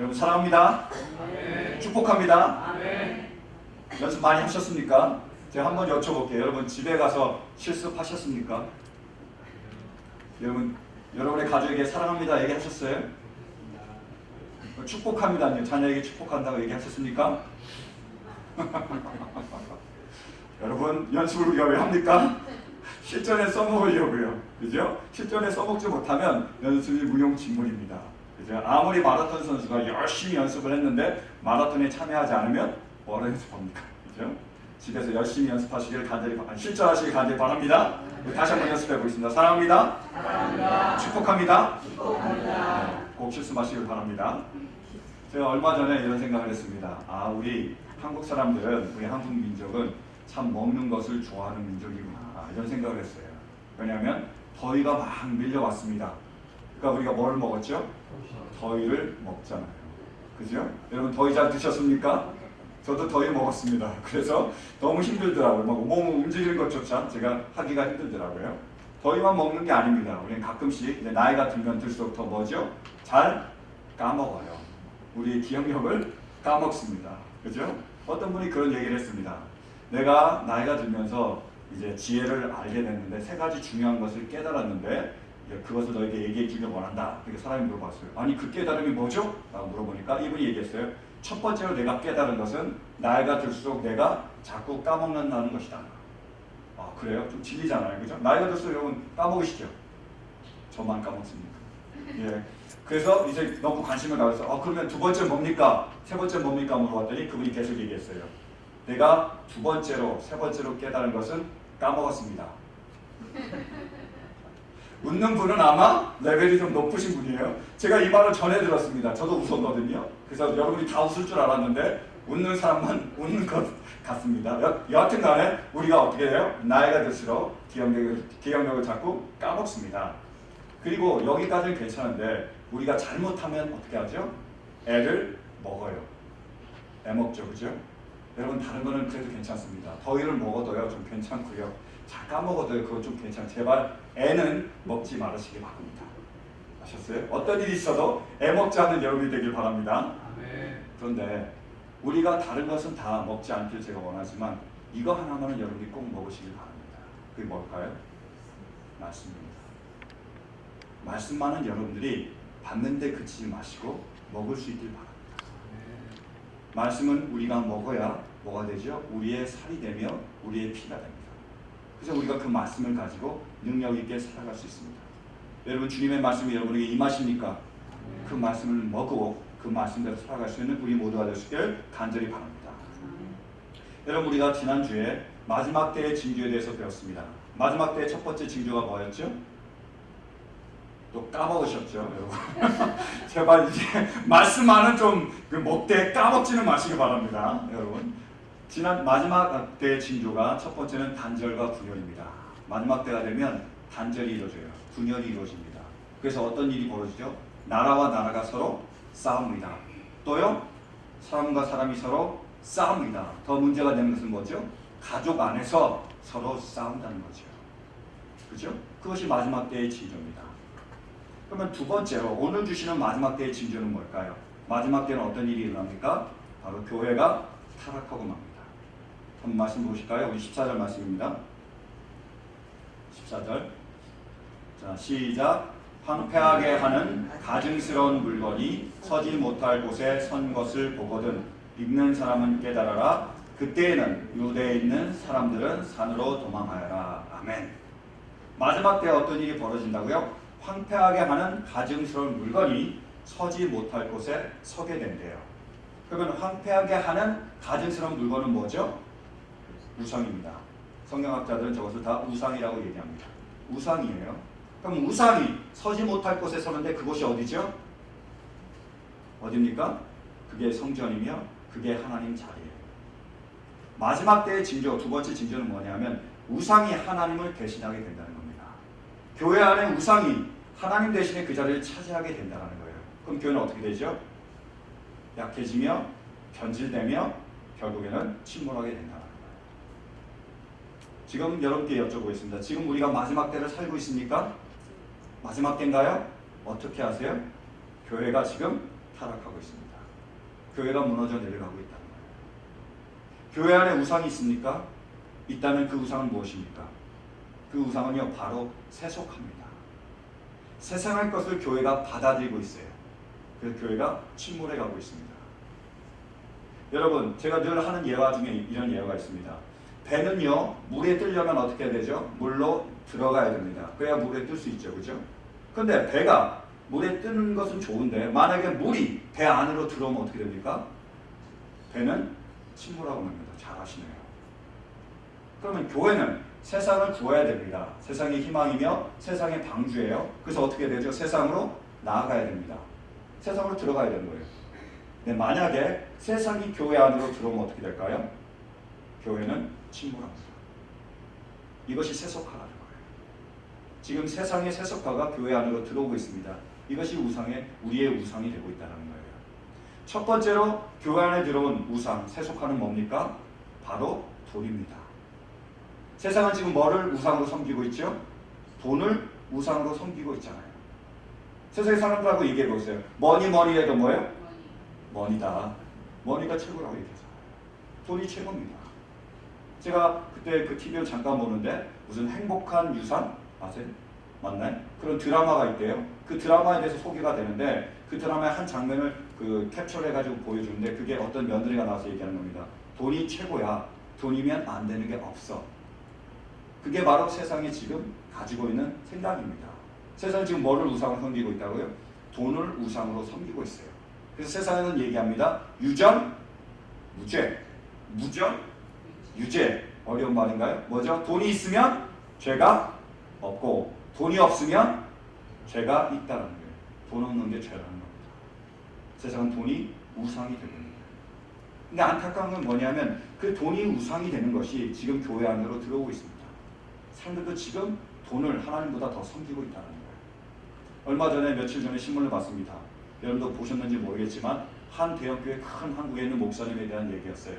여러분 사랑합니다. 축복합니다. 연습 많이 하셨습니까? 제가 한번 여쭤볼게요. 여러분 집에 가서 실습하셨습니까? 여러분의 가족에게 사랑합니다 얘기하셨어요? 축복합니다. 자녀에게 축복한다고 얘기하셨습니까? 여러분 연습을 우리가 왜 합니까? 실전에 써먹으려고요. 그죠? 실전에 써먹지 못하면 연습이 무용지물입니다. 그죠? 아무리 마라톤 선수가 열심히 연습을 했는데 마라톤에 참여하지 않으면 뭐라 연습합니까? 그죠? 집에서 열심히 연습하시길 간절히 실전하시길 간절히 바랍니다. 다시 한번 연습해 보겠습니다. 사랑합니다. 축복합니다. 꼭 실습하시길 바랍니다. 제가 얼마 전에 이런 생각을 했습니다. 우리 한국 사람들은, 우리 한국 민족은 참 먹는 것을 좋아하는 민족이구나 이런 생각을 했어요. 왜냐하면 더위가 막 밀려왔습니다. 그러니까 우리가 뭘 먹었죠? 더위를 먹잖아요. 그죠? 여러분 더위 잘 드셨습니까? 저도 더위 먹었습니다. 그래서 너무 힘들더라고요. 몸 움직이는 것조차 제가 하기가 힘들더라고요. 더위만 먹는 게 아닙니다. 우리는 가끔씩 이제 나이가 들면 들수록 더 뭐죠? 잘 까먹어요. 우리의 기억력을 까먹습니다. 그죠? 어떤 분이 그런 얘기를 했습니다. 내가 나이가 들면서 이제 지혜를 알게 됐는데 3가지 중요한 것을 깨달았는데 그것을 너에게 얘기해 주길 원한다. 그렇게 사람이 물어봤어요. 아니 그 깨달음이 뭐죠? 라고 물어보니까 이분이 얘기했어요. 첫 번째로 내가 깨달은 것은 나이가 들수록 내가 자꾸 까먹는다는 것이다. 그래요? 좀 질리잖아요. 그죠? 나이가 들수록 여러분 까먹으시죠? 저만 까먹습니다. 예. 그래서 이제 너무 관심을 가져서 그러면 2번째 뭡니까? 3번째 뭡니까? 물어봤더니 그분이 계속 얘기했어요. 내가 2번째로, 3번째로 깨달은 것은 까먹었습니다. 웃는 분은 아마 레벨이 좀 높으신 분이에요. 제가 이 말을 전해 들었습니다. 저도 웃었거든요. 그래서 여러분이 다 웃을 줄 알았는데 웃는 사람만 웃는 것 같습니다. 여하튼 간에 우리가 어떻게 해요? 나이가 들수록 기억력을 자꾸 까먹습니다. 그리고 여기까지는 괜찮은데 우리가 잘못하면 어떻게 하죠? 애를 먹어요. 애 먹죠. 그죠? 여러분 다른 거는 그래도 괜찮습니다. 더위를 먹어도요 좀 괜찮고요. 잘 까먹어도요 그거 좀 괜찮아요. 제발 애는 먹지 말으시기 바랍니다. 아셨어요? 어떤 일이 있어도 애 먹지 않는 여러분이 되길 바랍니다. 그런데 우리가 다른 것은 다 먹지 않길 제가 원하지만 이거 하나만은 여러분이 꼭 먹으시길 바랍니다. 그게 뭘까요? 말씀입니다. 말씀만은 여러분들이 받는데 그치지 마시고 먹을 수 있길 바랍니다. 말씀은 우리가 먹어야 뭐가 되죠? 우리의 살이 되며 우리의 피가 됩니다. 그래서 우리가 그 말씀을 가지고 능력 있게 살아갈 수 있습니다. 여러분 주님의 말씀이 여러분에게 임하십니까? 그 말씀을 먹고 그 말씀대로 살아갈 수 있는 우리 모두가 되시길 간절히 바랍니다. 여러분 우리가 지난주에 마지막 때의 징조에 대해서 배웠습니다. 마지막 때의 첫 번째 징조가 뭐였죠? 또 까먹으셨죠, 여러분. 제발 이제 말씀만은 좀 먹되 까먹지는 마시기 바랍니다, 여러분. 지난 마지막 때의 징조가 첫 번째는 단절과 분열입니다. 마지막 때가 되면 단절이 이루어져요. 분열이 이루어집니다. 그래서 어떤 일이 벌어지죠? 나라와 나라가 서로 싸웁니다. 또요, 사람과 사람이 서로 싸웁니다. 더 문제가 되는 것은 뭐죠? 가족 안에서 서로 싸운다는 거죠. 그죠? 그것이 마지막 때의 징조입니다. 그러면 2번째로 오늘 주시는 마지막 때의 징조는 뭘까요? 마지막 때는 어떤 일이 일어납니까? 바로 교회가 타락하고 맙니다. 한번 말씀 보실까요? 우리 14절 말씀입니다. 14절. 자, 시작. 황폐하게 하는 가증스러운 물건이 서지 못할 곳에 선 것을 보거든 읽는 사람은 깨달아라. 그때에는 유대에 있는 사람들은 산으로 도망하여라. 아멘. 마지막 때에 어떤 일이 벌어진다고요? 황폐하게 하는 가증스러운 물건이 서지 못할 곳에 서게 된대요. 그러면 황폐하게 하는 가증스러운 물건은 뭐죠? 우상입니다. 성경학자들은 저것을 다 우상이라고 얘기합니다. 우상이에요. 그럼 우상이 서지 못할 곳에 서는데 그곳이 어디죠? 어디입니까? 그게 성전이며 그게 하나님 자리예요. 마지막 때의 징조, 2번째 징조는 뭐냐면 우상이 하나님을 대신하게 된다는 겁니다. 교회 안에 우상이 하나님 대신에 그 자리를 차지하게 된다는 거예요. 그럼 교회는 어떻게 되죠? 약해지며 변질되며 결국에는 침몰하게 된다는 거예요. 지금 여러분께 여쭤보겠습니다. 지금 우리가 마지막 때를 살고 있습니까? 마지막 때인가요? 어떻게 하세요? 교회가 지금 타락하고 있습니다. 교회가 무너져 내려가고 있다는 거예요. 교회 안에 우상이 있습니까? 있다면 그 우상은 무엇입니까? 그 우상은요, 바로 세속합니다. 세상의 것을 교회가 받아들이고 있어요. 그래서 교회가 침몰해 가고 있습니다. 여러분, 제가 늘 하는 예화 중에 이런 예화가 있습니다. 배는요, 물에 뜨려면 어떻게 해야 되죠? 물로 들어가야 됩니다. 그래야 물에 뜰 수 있죠. 그죠? 근데 배가 물에 뜨는 것은 좋은데 만약에 물이 배 안으로 들어오면 어떻게 됩니까? 배는 침몰하고 맙니다. 잘 아시네요. 그러면 교회는 세상을 구해야 됩니다. 세상의 희망이며 세상의 방주예요. 그래서 어떻게 되죠? 세상으로 나아가야 됩니다. 세상으로 들어가야 되는 거예요. 근데 만약에 세상이 교회 안으로 들어오면 어떻게 될까요? 교회는 침몰합니다. 이것이 세속화라는 거예요. 지금 세상의 세속화가 교회 안으로 들어오고 있습니다. 이것이 우리의 우상이 되고 있다는 거예요. 첫 번째로 교회 안에 들어온 우상, 세속화는 뭡니까? 바로 돈입니다. 세상은 지금 뭐를 우상으로 섬기고 있죠? 돈을 우상으로 섬기고 있잖아요. 세상의 사람들하고 얘기해 보세요. 머니해도 뭐예요? 머니다. 머니가 최고라고 얘기하잖아요. 돈이 최고입니다. 제가 그때 그 TV를 잠깐 보는데 무슨 행복한 유산? 아세요? 맞나요? 그런 드라마가 있대요. 그 드라마에 대해서 소개가 되는데 그 드라마의 한 장면을 캡처해가지고 보여주는데 그게 어떤 며느리가 나와서 얘기하는 겁니다. 돈이 최고야. 돈이면 안 되는 게 없어. 그게 바로 세상이 지금 가지고 있는 생각입니다. 세상이 지금 뭐를 우상으로 섬기고 있다고요? 돈을 우상으로 섬기고 있어요. 그래서 세상에는 얘기합니다. 유전, 무죄. 무전, 유죄. 어려운 말인가요? 뭐죠? 돈이 있으면 죄가 없고 돈이 없으면 죄가 있다는 거예요. 돈 없는 게 죄라는 겁니다. 세상은 돈이 우상이 되고 있는 거예요. 근데 안타까운 건 뭐냐면 그 돈이 우상이 되는 것이 지금 교회 안으로 들어오고 있습니다. 사람들도 지금 돈을 하나님보다 더 섬기고 있다는 거예요. 얼마 전에 며칠 전에 신문을 봤습니다. 여러분도 보셨는지 모르겠지만 한 대형교회 큰 한국에 있는 목사님에 대한 얘기였어요.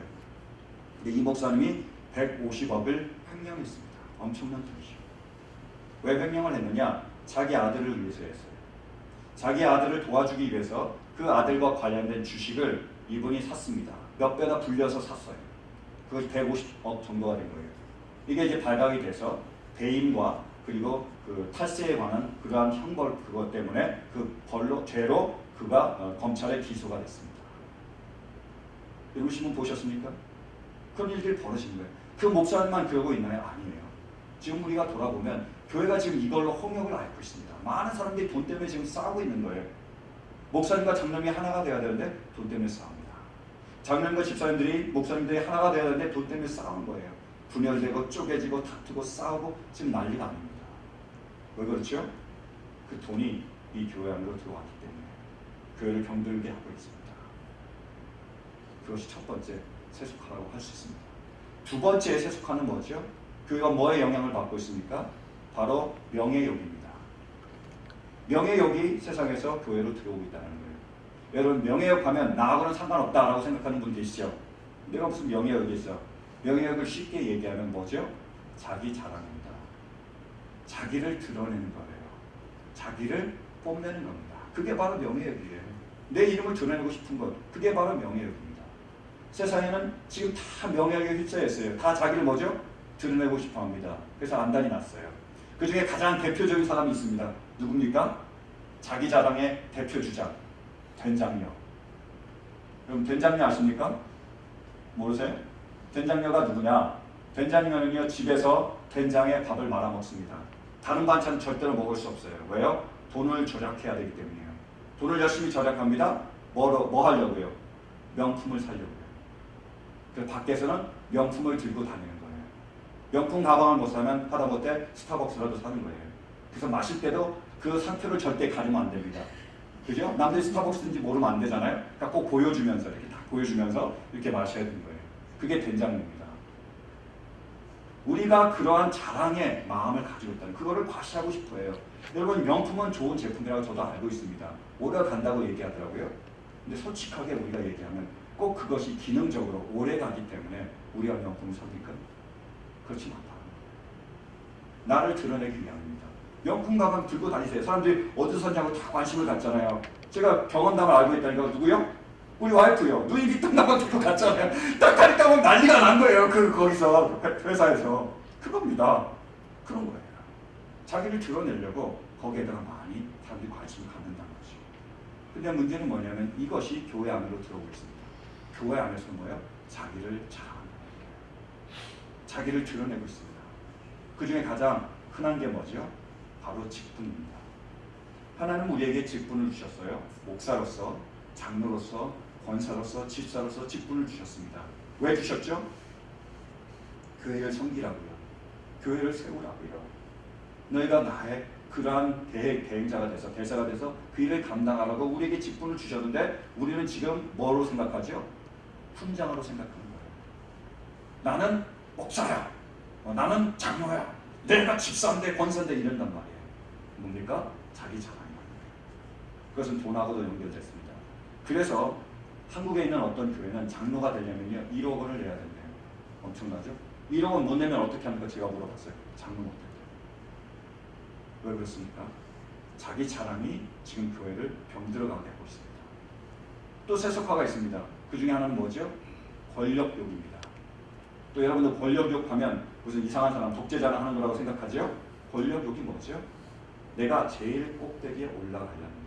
근데 이 목사님이 150억을 횡령했습니다. 엄청난 돈이죠. 왜 횡령을 했느냐? 자기 아들을 위해서 했어요. 자기 아들을 도와주기 위해서 그 아들과 관련된 주식을 이분이 샀습니다. 몇 배나 불려서 샀어요. 그것이 150억 정도가 된 거예요. 이게 이제 발각이 돼서 배임과 그리고 그 탈세에 관한 그러한 형벌 그것 때문에 그 죄로 그가 검찰에 기소가 됐습니다. 여러분 신문 보셨습니까? 그런 일들이 벌어진 거예요. 그 목사님만 그러고 있나요? 아니에요. 지금 우리가 돌아보면 교회가 지금 이걸로 홍역을 앓고 있습니다. 많은 사람들이 돈 때문에 지금 싸우고 있는 거예요. 목사님과 장로님이 하나가 되어야 되는데 돈 때문에 싸웁니다. 장로님과 집사님들이 목사님들이 하나가 되어야 되는데 돈 때문에 싸우는 거예요. 분열되고 쪼개지고 다투고 싸우고 지금 난리가 아닙니다. 왜 그렇죠? 그 돈이 이 교회 안으로 들어왔기 때문에 교회를 병들게 하고 있습니다. 그것이 첫 번째 세속화라고 할 수 있습니다. 두 번째 세속화는 뭐죠? 교회가 뭐에 영향을 받고 있습니까? 바로 명예욕입니다. 명예욕이 세상에서 교회로 들어오고 있다는 거예요. 여러분 명예욕 하면 나하고는 상관없다라고 생각하는 분 계시죠? 내가 무슨 명예욕이 있어? 명예욕을 쉽게 얘기하면 뭐죠? 자기 자랑입니다. 자기를 드러내는 거예요. 자기를 뽐내는 겁니다. 그게 바로 명예욕이에요. 내 이름을 드러내고 싶은 것, 그게 바로 명예욕입니다. 세상에는 지금 다 명예욕에 휩싸여 있어요. 다 자기를 뭐죠? 드러내고 싶어 합니다. 그래서 안달이 났어요. 그 중에 가장 대표적인 사람이 있습니다. 누굽니까? 자기 자랑의 대표 주장, 된장녀. 그럼 된장녀 아십니까? 모르세요? 된장녀가 누구냐? 된장녀는요 집에서 된장에 밥을 말아 먹습니다. 다른 반찬 절대로 먹을 수 없어요. 왜요? 돈을 절약해야 되기 때문이에요. 돈을 열심히 절약합니다. 뭐 하려고요? 명품을 사려고요. 그 밖에서는 명품을 들고 다니는 거예요. 명품 가방을 못 사면 하다못해 스타벅스라도 사는 거예요. 그래서 마실 때도 그 상표를 절대 가리면 안 됩니다. 그죠? 남들이 스타벅스인지 모르면 안 되잖아요. 그러니까 꼭 보여주면서 이렇게 딱 보여주면서 이렇게 마셔야 되는 거예요. 그게 된장입니다. 우리가 그러한 자랑의 마음을 가지고 있다는 그거를 과시하고 싶어해요. 여러분 명품은 좋은 제품이라고 저도 알고 있습니다. 오래 간다고 얘기하더라고요. 근데 솔직하게 우리가 얘기하면 꼭 그것이 기능적으로 오래 가기 때문에 우리가 명품을 삽니까? 그렇지 않다. 나를 드러내기 위함입니다. 명품 가방 들고 다니세요. 사람들이 어디서 샀냐고 다 관심을 갖잖아요. 제가 경험담을 알고 있다니까. 누구요? 우리 와이프요. 루이비통 가방 들고 갔잖아요. 딱 가니까 막 난리가 난 거예요. 거기서 회사에서. 그겁니다. 그런 거예요. 자기를 드러내려고 거기에다가 많이 사람들이 관심을 갖는다는 거죠. 근데 문제는 뭐냐면 이것이 교회 안으로 들어오고 있습니다. 교회 안에서 뭐예요? 자기를 자랑하는 거예요. 자기를 드러내고 있습니다. 그 중에 가장 흔한 게 뭐죠? 바로 직분입니다. 하나님은 우리에게 직분을 주셨어요. 목사로서, 장로로서, 권사로서, 집사로서 직분을 주셨습니다. 왜 주셨죠? 교회를 섬기라고요. 교회를 세우라고요. 너희가 나의 그러한 대행자가 돼서, 대사가 돼서 그 일을 감당하라고 우리에게 직분을 주셨는데 우리는 지금 뭐로 생각하죠? 훈장으로 생각하는 거예요. 나는 목사야. 나는 장로야. 내가 집사인데 권사인데 이런단 말이에요. 뭡니까? 자기 자랑이에요. 그것은 돈하고도 연결됐습니다. 그래서 한국에 있는 어떤 교회는 장로가 되려면요 1억 원을 내야 된대요. 엄청나죠? 1억 원 못 내면 어떻게 합니까? 제가 물어봤어요. 장로 못 된대요. 왜 그렇습니까? 자기 자랑이 지금 교회를 병들어가게 하고 있습니다. 또 세속화가 있습니다. 그 중에 하나는 뭐죠? 권력욕입니다. 또 여러분들 권력욕 하면 무슨 이상한 사람 독재자랑 하는 거라고 생각하죠? 권력욕이 뭐죠? 내가 제일 꼭대기에 올라가려는 거.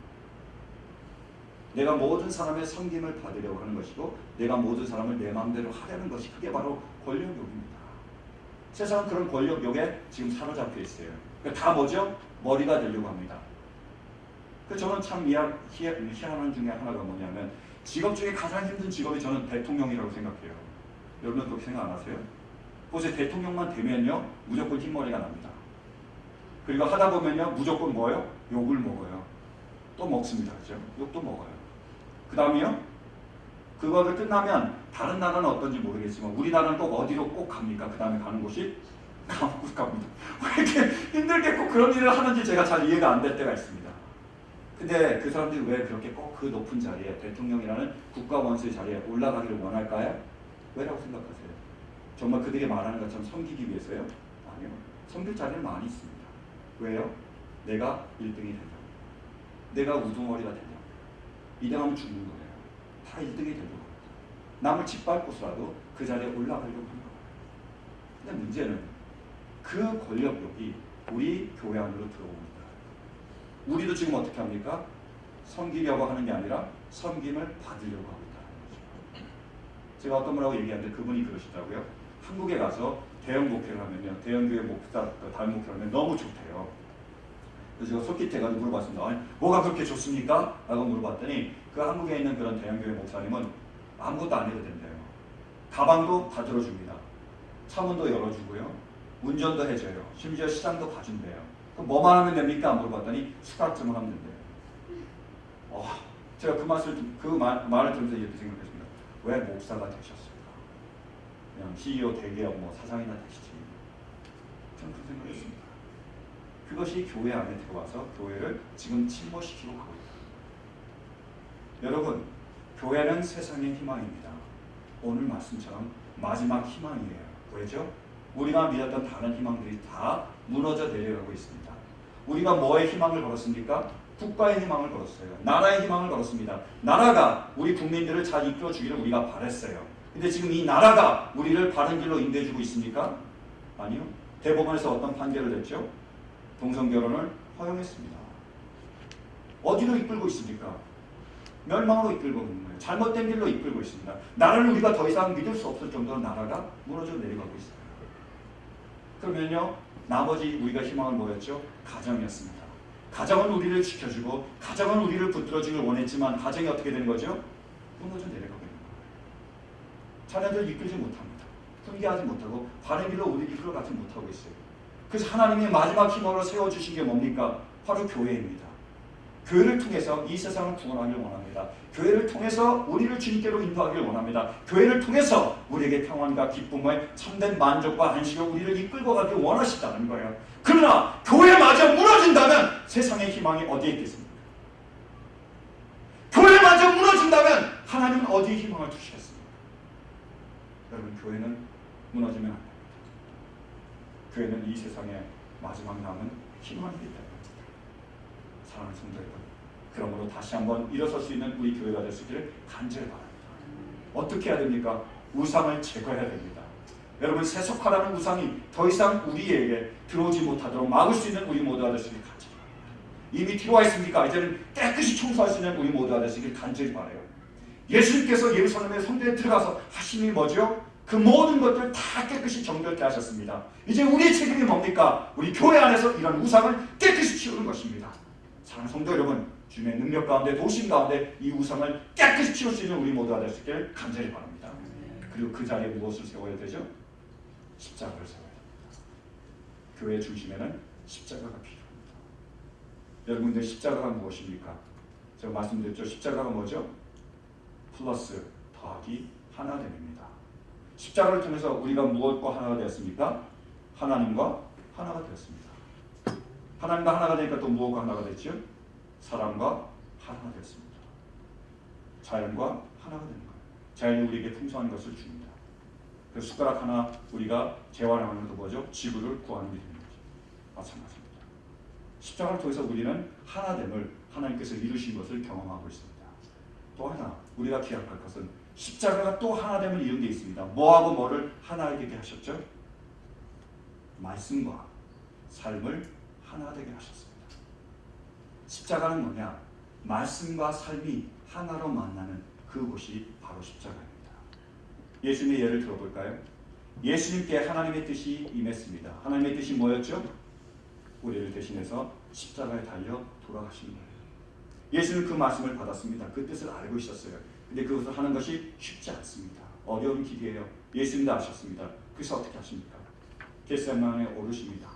내가 모든 사람의 섬김을 받으려고 하는 것이고 내가 모든 사람을 내 마음대로 하려는 것이 그게 바로 권력욕입니다. 세상은 그런 권력욕에 지금 사로잡혀 있어요. 그러니까 다 뭐죠? 머리가 되려고 합니다. 저는 참 희한한 중에 하나가 뭐냐면 직업 중에 가장 힘든 직업이 저는 대통령이라고 생각해요. 여러분 그렇게 생각 안 하세요? 보세요. 대통령만 되면요 무조건 흰머리가 납니다. 그리고 하다 보면요 무조건 뭐예요? 욕을 먹어요. 또 먹습니다. 그죠? 욕도 먹어요. 그 다음이요 그거를 끝나면 다른 나라는 어떤지 모르겠지만 우리나라는 꼭 어디로 꼭 갑니까? 그 다음에 가는 곳이 감옥으로 갑니다. 왜 이렇게 힘들게 꼭 그런 일을 하는지 제가 잘 이해가 안 될 때가 있습니다. 근데 그 사람들이 왜 그렇게 꼭 그 높은 자리에 대통령이라는 국가 원수의 자리에 올라가기를 원할까요? 왜라고 생각하세요? 정말 그들이 말하는 것처럼 섬기기 위해서요? 아니요. 섬길 자리는 많이 있습니다. 왜요? 내가 1등이 되려고. 내가 우두머리가 되려고. 이등하면 죽는 거예요. 다 1등이 되려고 합니다. 남을 짓밟고서라도 그 자리에 올라가려고 하는 거예요. 근데 문제는 그 권력욕이 우리 교회 안으로 들어옵니다. 우리도 지금 어떻게 합니까? 섬기려고 하는 게 아니라 섬김을 받으려고 하고 있다는 거죠. 제가 어떤 분하고 얘기하는데 그분이 그러시더라고요. 한국에 가서 대형 목회를 하면요. 대형교회 목사, 다른 목회를 하면 너무 좋대요. 그래서 제가 솔깃해가지고 물어봤습니다. 아니, 뭐가 그렇게 좋습니까? 라고 물어봤더니 그 한국에 있는 그런 대형교회 목사님은 아무것도 안 해도 된대요. 가방도 다 들어줍니다. 차문도 열어주고요. 운전도 해줘요. 심지어 시장도 가준대요. 그럼 뭐만 하면 됩니까? 안 물어봤더니 수학점을 하면 된대요. 제가 말을 들으면서 이렇게 생각했습니다. 왜 목사가 되셨을까? 그냥 CEO 대기업 사장이나 되시지. 저는 그렇게 생각했습니다. 그것이 교회 안에 들어와서 교회를 지금 침몰시키고 가고 있다. 여러분, 교회는 세상의 희망입니다. 오늘 말씀처럼 마지막 희망이에요. 왜죠? 우리가 믿었던 다른 희망들이 다 무너져 내려가고 있습니다. 우리가 뭐의 희망을 걸었습니까? 국가의 희망을 걸었어요. 나라의 희망을 걸었습니다. 나라가 우리 국민들을 잘 이끌어주기를 우리가 바랬어요. 근데 지금 이 나라가 우리를 바른 길로 인도해주고 있습니까? 아니요. 대법원에서 어떤 판결을 냈죠? 동성결혼을 허용했습니다. 어디로 이끌고 있습니까? 멸망으로 이끌고 있는 거예요. 잘못된 길로 이끌고 있습니다. 나라를 우리가 더 이상 믿을 수 없을 정도로 나라가 무너져 내려가고 있어요. 그러면요, 나머지 우리가 희망은 뭐였죠? 가정이었습니다. 가정은 우리를 지켜주고 가정은 우리를 붙들어주길 원했지만 가정이 어떻게 되는 거죠? 무너져 내려가고 있는 거예요. 자녀들 이끌지 못합니다. 훈계하지 못하고 바른 길로 우리를 이끌어가지 못하고 있어요. 그래서 하나님이 마지막 희망으로 세워주신 게 뭡니까? 바로 교회입니다. 교회를 통해서 이 세상을 구원하길 원합니다. 교회를 통해서 우리를 주님께로 인도하길 원합니다. 교회를 통해서 우리에게 평안과 기쁨의 참된 만족과 안식을 우리를 이끌고 가길 원하시다는 거예요. 그러나 교회마저 무너진다면 세상의 희망이 어디에 있겠습니까? 교회마저 무너진다면 하나님은 어디에 희망을 두시겠습니까? 여러분, 교회는 무너지면 안 됩니다. 교회는 이 세상의 마지막 남은 희망이기 때문에 사랑하는 성도 여러분, 그러므로 다시 한번 일어설 수 있는 우리 교회가 될 수 있기를 간절히 바랍니다. 어떻게 해야 됩니까? 우상을 제거해야 됩니다. 여러분, 세속화라는 우상이 더 이상 우리에게 들어오지 못하도록 막을 수 있는 우리 모두가 될 수 있기를 간절히 바랍니다. 이미 들어와 있습니까? 이제는 깨끗이 청소할 수 있는 우리 모두가 될 수 있기를 간절히 바라요. 예수님께서 예루살렘의 성전에 들어가서 하신 일이 뭐죠? 그 모든 것들을 다 깨끗이 정결케 하셨습니다. 이제 우리의 책임이 뭡니까? 우리 교회 안에서 이런 우상을 깨끗이 치우는 것입니다. 사랑하는 성도 여러분, 주님의 능력 가운데, 도심 가운데 이 우상을 깨끗이 치울 수 있는 우리 모두가 될 수 있기를 간절히 바랍니다. 그리고 그 자리에 무엇을 세워야 되죠? 십자가를 세워야 됩니다. 교회 중심에는 십자가가 필요합니다. 여러분들, 십자가가 무엇입니까? 제가 말씀드렸죠. 십자가가 뭐죠? 플러스 더하기 하나됨입니다. 십자가를 통해서 우리가 무엇과 하나가 되었습니까? 하나님과 하나가 되었습니다. 하나님과 하나가 되니까 또 무엇과 하나가 됐죠? 사람과 하나가 되었습니다. 자연과 하나가 되는 거예요. 자연이 우리에게 풍성한 것을 줍니다. 그 숟가락 하나 우리가 재활용하는 것도 뭐죠? 지구를 구하는 일인 거죠. 마찬가지입니다. 십자가를 통해서 우리는 하나됨을 하나님께서 이루신 것을 경험하고 있습니다. 또 하나 우리가 기억할 것은 십자가가 또 하나됨을 이룬 게 있습니다. 뭐하고 뭐를 하나 되게 하셨죠? 말씀과 삶을 하나 되게 하셨습니다. 십자가는 뭐냐? 말씀과 삶이 하나로 만나는 그곳이 바로 십자가입니다. 예수님의 예를 들어볼까요? 예수님께 하나님의 뜻이 임했습니다. 하나님의 뜻이 뭐였죠? 우리를 대신해서 십자가에 달려 돌아가신 거예요. 예수는 그 말씀을 받았습니다. 그 뜻을 알고 있었어요. 근데 그것을 하는 것이 쉽지 않습니다. 어려운 길이에요. 예수님도 아셨습니다. 그래서 어떻게 하십니까? 겟세마네에 오르십니다.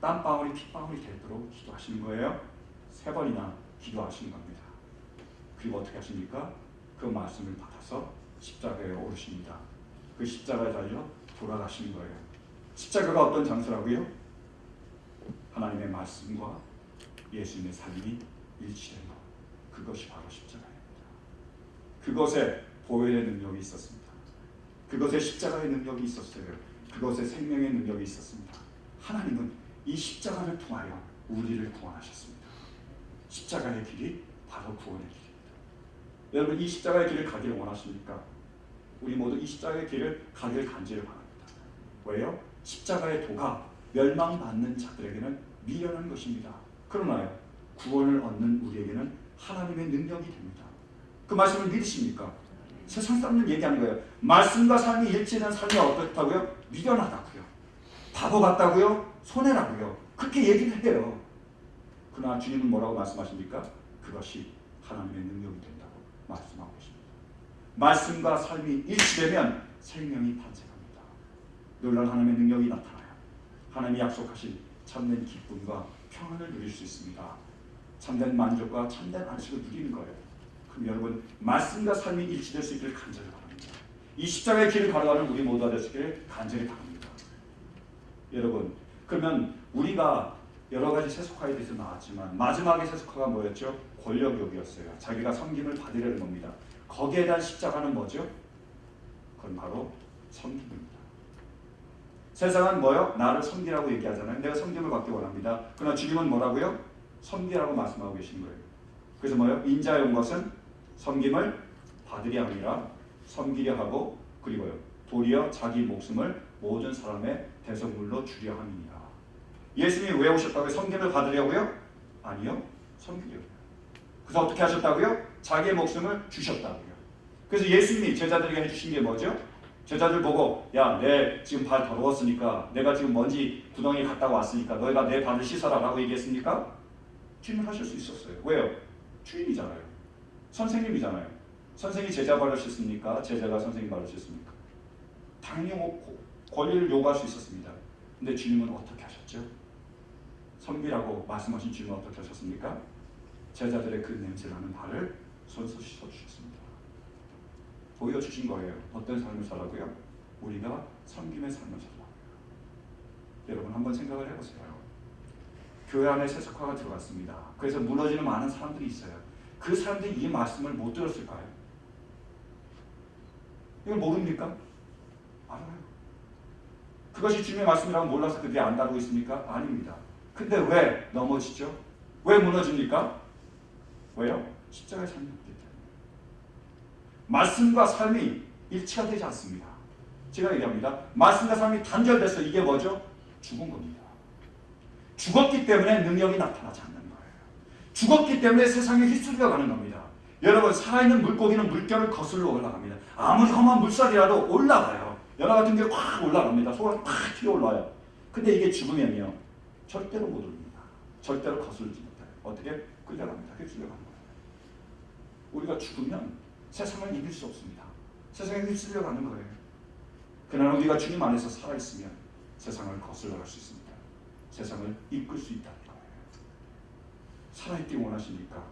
땀방울이 핏방울이 되도록 기도하시는 거예요. 3번이나 기도하시는 겁니다. 그리고 어떻게 하십니까? 그 말씀을 받아서 십자가에 오르십니다. 그 십자가에 달려 돌아가시는 거예요. 십자가가 어떤 장소라고요? 하나님의 말씀과 예수님의 삶이 일치된 것. 그것이 바로 십자가입니다. 그것에 보혈의 능력이 있었습니다. 그것에 십자가의 능력이 있었어요. 그것에 생명의 능력이 있었습니다. 하나님은 이 십자가를 통하여 우리를 구원하셨습니다. 십자가의 길이 바로 구원의 길입니다. 여러분, 이 십자가의 길을 가기를 원하십니까? 우리 모두 이 십자가의 길을 가기를 간절히 바랍니다. 왜요? 십자가의 도가 멸망받는 자들에게는 미련한 것입니다. 그러나 구원을 얻는 우리에게는 하나님의 능력이 됩니다. 그 말씀을 믿으십니까? 세상 사람들 얘기하는 거예요. 말씀과 삶이 일치하는 삶이 어떻다고요? 미련하다고요. 바보 같다고요? 손해라고요. 그렇게 얘기를 해요. 그러나 주님은 뭐라고 말씀하십니까? 그것이 하나님의 능력이 된다고 말씀하고 계십니다. 말씀과 삶이 일치되면 생명이 탄생합니다. 놀라운 하나님의 능력이 나타나요. 하나님이 약속하신 참된 기쁨과 평안을 누릴 수 있습니다. 참된 만족과 참된 안식을 누리는 거예요. 그럼 여러분, 말씀과 삶이 일치될 수 있기를 간절히 바랍니다. 이 십자가의 길을 걸어가는 우리 모두가 될 수 있기를 간절히 바랍니다. 여러분, 그러면 우리가 여러 가지 세속화에 대해서 나왔지만 마지막에 세속화가 뭐였죠? 권력욕이었어요. 자기가 섬김을 받으려는 겁니다. 거기에 대한 십자가는 뭐죠? 그건 바로 섬김입니다. 세상은 뭐요? 나를 섬기라고 얘기하잖아요. 내가 섬김을 받기 원합니다. 그러나 주님은 뭐라고요? 섬기라고 말씀하고 계신 거예요. 그래서 뭐요? 인자의 온 것은 섬김을 받으려 함이라 섬기려 하고, 그리고요 도리어 자기 목숨을 모든 사람의 대속물로 주려 함이니라. 예수님이 왜 오셨다고요? 섬김을 받으려고요? 아니요, 섬기려고요. 그래서 어떻게 하셨다고요? 자기의 목숨을 주셨다고요. 그래서 예수님이 제자들에게 해주신 게 뭐죠? 제자들 보고, 야, 내 지금 발 더러웠으니까, 내가 지금 먼지 구덩이에 갔다 왔으니까 너희가 내 발을 씻어라 라고 얘기했습니까? 질문하실 수 있었어요. 왜요? 주인이잖아요. 선생님이잖아요. 선생이 제자 발을 씻습니까? 제자가 선생님 발을 씻습니까? 당연히 권리를 요구할 수 있었습니다. 근데 주님은 어떻게 하셨죠? 섬기라고 말씀하신 주님은 어떻게 하셨습니까? 제자들의 그 냄새나는 발을 손수 씻어주셨습니다. 보여주신 거예요. 어떤 삶을 살라고요? 우리가 섬김의 삶을 살라고요. 여러분, 한번 생각을 해보세요. 교회 안에 세속화가 들어갔습니다. 그래서 무너지는 많은 사람들이 있어요. 그 사람들이 이 말씀을 못 들었을까요? 이걸 모릅니까? 알아요. 그것이 주님의 말씀이라고 몰라서 그들이 안 다루고 있습니까? 아닙니다. 근데 왜 넘어지죠? 왜 무너집니까? 왜요? 십자가의 삶이 없기 때문에. 말씀과 삶이 일치가 되지 않습니다. 제가 얘기합니다. 말씀과 삶이 단절돼서 이게 뭐죠? 죽은 겁니다. 죽었기 때문에 능력이 나타나지 않는 거예요. 죽었기 때문에 세상에 휩쓸려 가는 겁니다. 여러분, 살아있는 물고기는 물결을 거슬러 올라갑니다. 아무리 험한 물살이라도 올라가요. 연어 같은 게 확 올라갑니다. 소가 팍 튀어 올라와요. 근데 이게 죽으면요, 절대로 못 오릅니다. 절대로 거슬지 못해요. 어떻게? 끌려갑니다. 휩쓸려 가는 거예요. 우리가 죽으면 세상을 이길 수 없습니다. 세상에 휩쓸려 가는 거예요. 그러나 우리가 주님 안에서 살아있으면 세상을 거슬러 갈 수 있습니다. 세상을 이끌 수 있다는 거예요. 살아있기 원하십니까?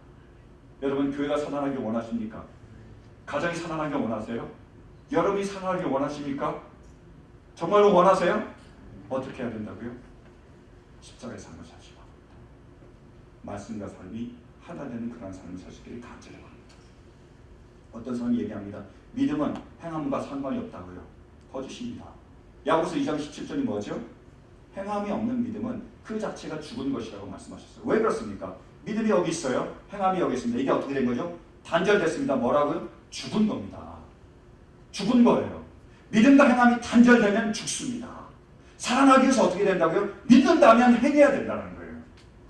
여러분, 교회가 살아나기 원하십니까? 가정이 살아나기 원하세요? 여러분이 살아나기 원하십니까? 정말로 원하세요? 어떻게 해야 된다고요? 십자가의 삶을 사시기 바랍니다. 말씀과 삶이 하나 되는 그런 삶을 사시기를 간절히 바랍니다. 어떤 사람이 얘기합니다. 믿음은 행함과 상관이 없다고요. 거짓입니다. 야고보서 2장 17절이 뭐죠? 행함이 없는 믿음은 그 자체가 죽은 것이라고 말씀하셨어요. 왜 그렇습니까? 믿음이 여기 있어요. 행함이 여기 있습니다. 이게 어떻게 된 거죠? 단절됐습니다. 뭐라고요? 죽은 겁니다. 죽은 거예요. 믿음과 행함이 단절되면 죽습니다. 살아나기 위해서 어떻게 된다고요? 믿는다면 행해야 된다는 거예요.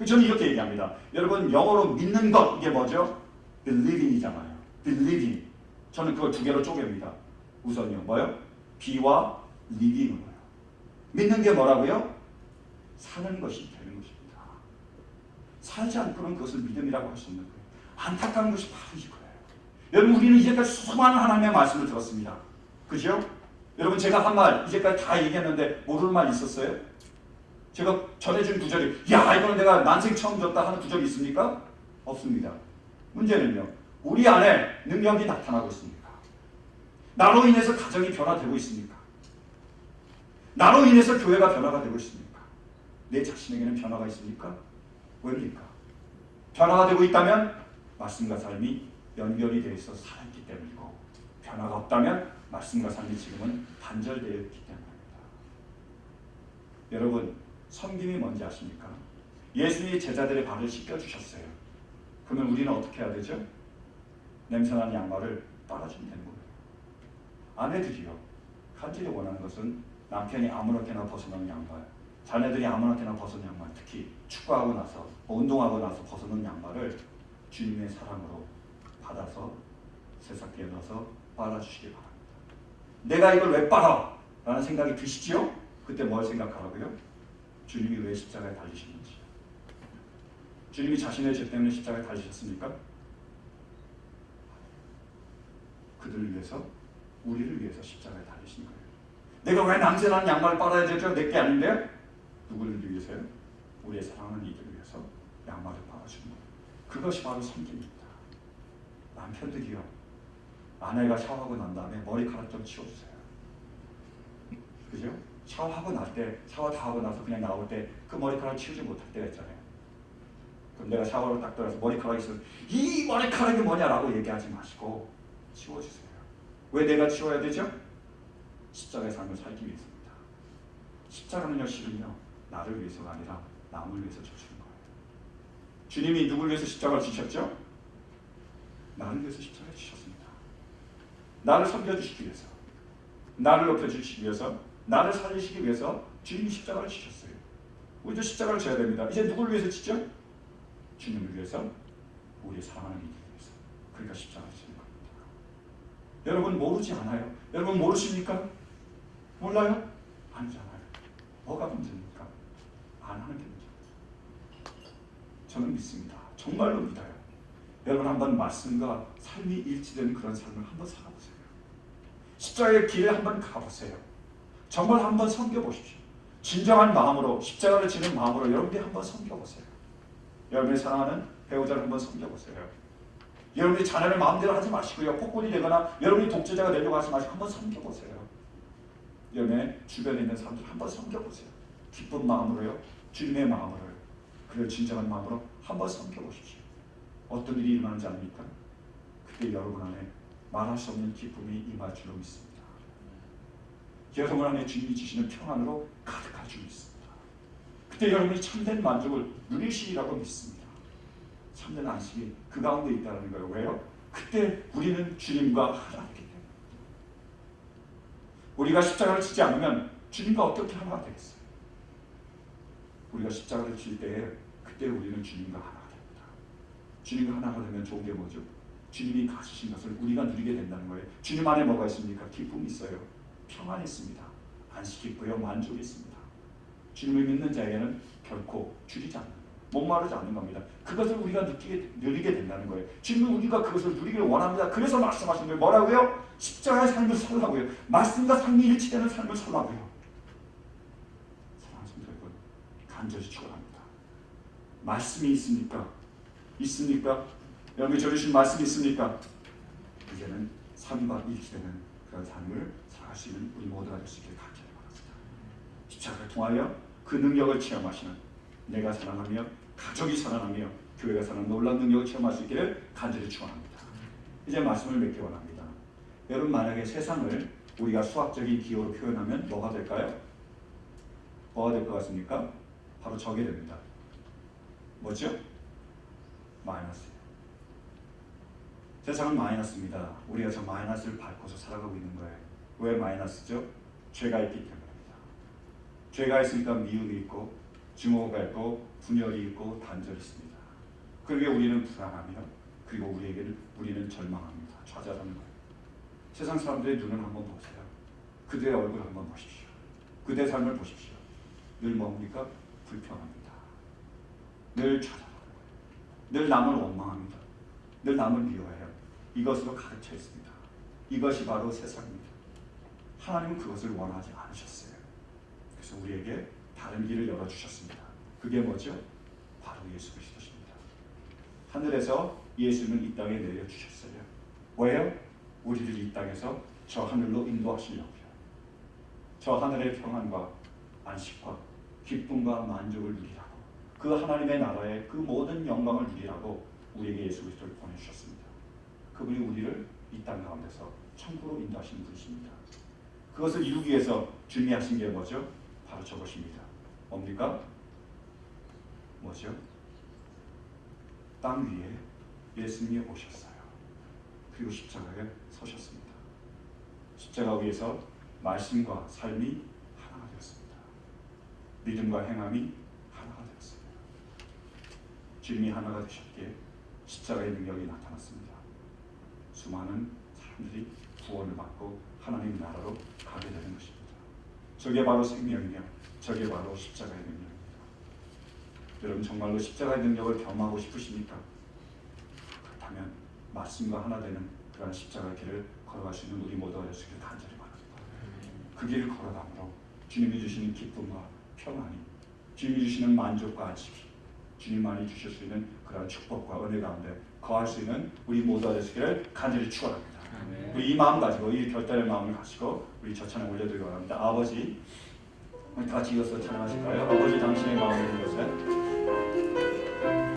저는 이렇게 얘기합니다. 여러분, 영어로 믿는 것, 이게 뭐죠? believing이잖아요. believing. 저는 그걸 두 개로 쪼갭니다. 우선요. 뭐요? be와 living으로요. 믿는 게 뭐라고요? 사는 것이 되는 것입니다. 살지 않고는 그것을 믿음이라고 할 수 없는 거예요. 안타까운 것이 바로 이거예요. 여러분, 우리는 이제까지 수많은 하나님의 말씀을 들었습니다. 그죠? 여러분, 제가 한 말 이제까지 다 얘기했는데 모르는 말 있었어요? 제가 전해준 구절이 야, 이거는 내가 난생 처음 줬다 하는 구절이 있습니까? 없습니다. 문제는요, 우리 안에 능력이 나타나고 있습니까? 나로 인해서 가정이 변화되고 있습니까? 나로 인해서 교회가 변화가 되고 있습니까? 내 자신에게는 변화가 있습니까? 왜입니까? 변화가 되고 있다면 말씀과 삶이 연결이 되어 있어 살아있기 때문이고, 변화가 없다면 말씀과 삶이 지금은 단절되어 있기 때문입니다. 여러분, 섬김이 뭔지 아십니까? 예수님이 제자들의 발을 씻겨주셨어요. 그러면 우리는 어떻게 해야 되죠? 냄새나는 양말을 빨아주면 되는 거예요. 아내들이요, 간절히 원하는 것은 남편이 아무렇게나 벗어놓은 양말, 자녀들이 아무렇게나 벗어놓은 양말, 특히 축구하고 나서, 운동하고 나서 벗어놓은 양말을 주님의 사랑으로 받아서 세탁기에 넣어서 빨아주시기 바랍니다. 내가 이걸 왜 빨아? 라는 생각이 드시죠? 그때 뭘 생각하라고요? 주님이 왜 십자가에 달리셨는지. 주님이 자신의 죄 때문에 십자가에 달리셨습니까? 그들을 위해서, 우리를 위해서 십자가에 달리신 거예요. 내가 왜 남새나는 양말을 빨아야 되죠? 내게 아닌데? 누구를 위해서요? 우리의 사랑하는 이들을 위해서 양말을 빨아주는 거예요. 그것이 바로 섬김입니다. 남편들이요, 아내가 샤워하고 난 다음에 머리카락 좀 치워주세요. 그죠? 샤워하고 날 때, 샤워 다 하고 나서 그냥 나올 때 그 머리카락 치우지 못할 때가 있잖아요. 그럼 내가 샤워를 딱 들어서 머리카락이 있어서 이 머리카락이 뭐냐라고 얘기하지 마시고 치워주세요. 왜 내가 치워야 되죠? 십자가의 삶을 살기 위해서입니다. 십자가는요, 실은요, 나를 위해서가 아니라 남을 위해서 주시는 거예요. 주님이 누굴 위해서 십자가를 지셨죠? 나를 위해서 십자가를 지셨습니다. 나를 섬겨주시기 위해서, 나를 높여주시기 위해서, 나를 살리시기 위해서 주님이 십자가를 지셨어요. 우리도 십자가를 져야 됩니다. 이제 누굴 위해서 지죠? 주님을 위해서, 우리의 사랑하는 이들을 위해서. 그러니까 십자가를 지는 겁니다. 여러분, 모르지 않아요? 여러분, 모르십니까? 몰라요? 아니잖아요. 뭐가 문제입니까? 안 하는 게 문제입니다. 저는 믿습니다. 정말로 믿어요. 여러분, 한번 말씀과 삶이 일치되는 그런 삶을 한번 살아보세요. 십자가의 길에 한번 가보세요. 정말 한번 섬겨보십시오. 진정한 마음으로, 십자가를 지는 마음으로 여러분들이 한번 섬겨보세요. 여러분의 사랑하는 배우자를 한번 섬겨보세요. 여러분이 자녀를 마음대로 하지 마시고요, 폭군이 되거나 여러분이 독재자가 되려고 하지 마시고 한번 섬겨보세요. 여러분의 주변에 있는 사람들 한번 섬겨보세요. 기쁜 마음으로요, 주님의 마음으로요, 그리고 진정한 마음으로 한번 섬겨보십시오. 어떤 일이 일어나는지 아닙니까? 그때 여러분 안에 말할 수 없는 기쁨이 임할 줄로 믿습니다. 여러분 안에 주님이 주시는 평안으로 가득할 줄 믿습니다. 그때 여러분이 참된 만족을 누리시리라고 믿습니다. 참된 안식이 그 가운데 있다는 거예요. 왜요? 그때 우리는 주님과 하나이기 때문에. 우리가 십자가를 지지 않으면 주님과 어떻게 하나가 되겠어요? 우리가 십자가를 질 때에 그때 우리는 주님과 하나가 됩니다. 주님과 하나가 되면 좋은 게 뭐죠? 주님이 가지신 것을 우리가 누리게 된다는 거예요. 주님 안에 뭐가 있습니까? 기쁨이 있어요. 평안이 있습니다. 안식이 있고요. 만족이 있습니다. 주님을 믿는 자에게는 결코 줄이지 않는, 목마르지 않는 겁니다. 그것을 우리가 누리게 된다는 거예요. 주님은 우리가 그것을 누리기를 원합니다. 그래서 말씀하신 거예요. 뭐라고요? 십자가의 삶을 살라고요. 말씀과 삶이 일치되는 삶을 살라고요. 사랑하는 여러분, 간절히 축원합니다. 말씀이 있습니까? 있습니까? 여러분이 들으신 말씀이 있습니까? 이제는 삶과 일치되는 그런 삶을 살아갈 수 있는 우리 모두가 될 수 있기를 간절히 바랍니다. 십자가를 통하여 그 능력을 체험하시는, 내가 살아나며 가족이 살아나며 교회가 살아나는 놀라운 능력을 체험할 수 있기를 간절히 축원합니다. 이제 말씀을 맺기 원합니다. 여러분, 만약에 세상을 우리가 수학적인 기호로 표현하면 뭐가 될까요? 뭐가 될 것 같습니까? 바로 저게 됩니다. 뭐죠? 마이너스. 세상은 마이너스입니다. 우리가 저 마이너스를 밟고서 살아가고 있는 거예요. 왜 마이너스죠? 죄가 있기 때문입니다. 죄가 있으니까 미움이 있고 증오가 있고 분열이 있고 단절이 있습니다. 그러기에 우리는 불안하며, 그리고 우리는 절망합니다. 좌절하는 거예요. 세상 사람들의 눈을 한번 보세요. 그들의 얼굴 한번 보십시오. 그들의 삶을 보십시오. 늘 뭡니까? 불평합니다. 늘 좌절하는 거예요. 늘 남을 원망합니다. 늘 남을 미워해요. 이것으로 가득 차 있습니다. 이것이 바로 세상입니다. 하나님은 그것을 원하지 않으셨어요. 그래서 우리에게 다른 길을 열어주셨습니다. 그게 뭐죠? 바로 예수 그리스도십니다. 하늘에서 예수는 이 땅에 내려주셨어요. 왜요? 우리를 이 땅에서 저 하늘로 인도하시려고요. 저 하늘의 평안과 안식과 기쁨과 만족을 누리라고, 그 하나님의 나라의 그 모든 영광을 누리라고 우리에게 예수 그리스도를 보내주셨습니다. 그분이 우리를 이 땅 가운데서 천국으로 인도하시는 분이십니다. 그것을 이루기 위해서 주님이 하신 게 뭐죠? 바로 저것입니다. 뭡니까? 뭐죠? 땅 위에 예수님이 오셨어요. 그리고 십자가에 서셨습니다. 십자가 위에서 말씀과 삶이 하나가 되었습니다. 믿음과 행함이 하나가 되었습니다. 주님이 하나가 되셨기에 십자가의 능력이 나타났습니다. 수많은 사람들이 구원을 받고 하나님 나라로 가게 되는 것입니다. 저게 바로 생명이며 저게 바로 십자가의 능력입니다. 여러분, 정말로 십자가의 능력을 경험하고 싶으십니까? 그렇다면 말씀과 하나 되는 그런 십자가의 길을 걸어갈 수 있는 우리 모두가 될 수 있기를 간절히 바랍니다. 그 길을 걸어가므로 주님이 주시는 기쁨과 평안이, 주님이 주시는 만족과 안식이, 주님만이 주실 수 있는 그런 축복과 은혜 가운데 거할 수 있는 우리 모두가 될 수 있기를 간절히 축원합니다. 우리 이 마음 가지고, 이 결단의 마음을 가지고 우리 저 찬양 올려드리기 바랍니다. 아버지, 같이 이어서 찬양하실까요? 아버지, 당신의 마음을 들으세요.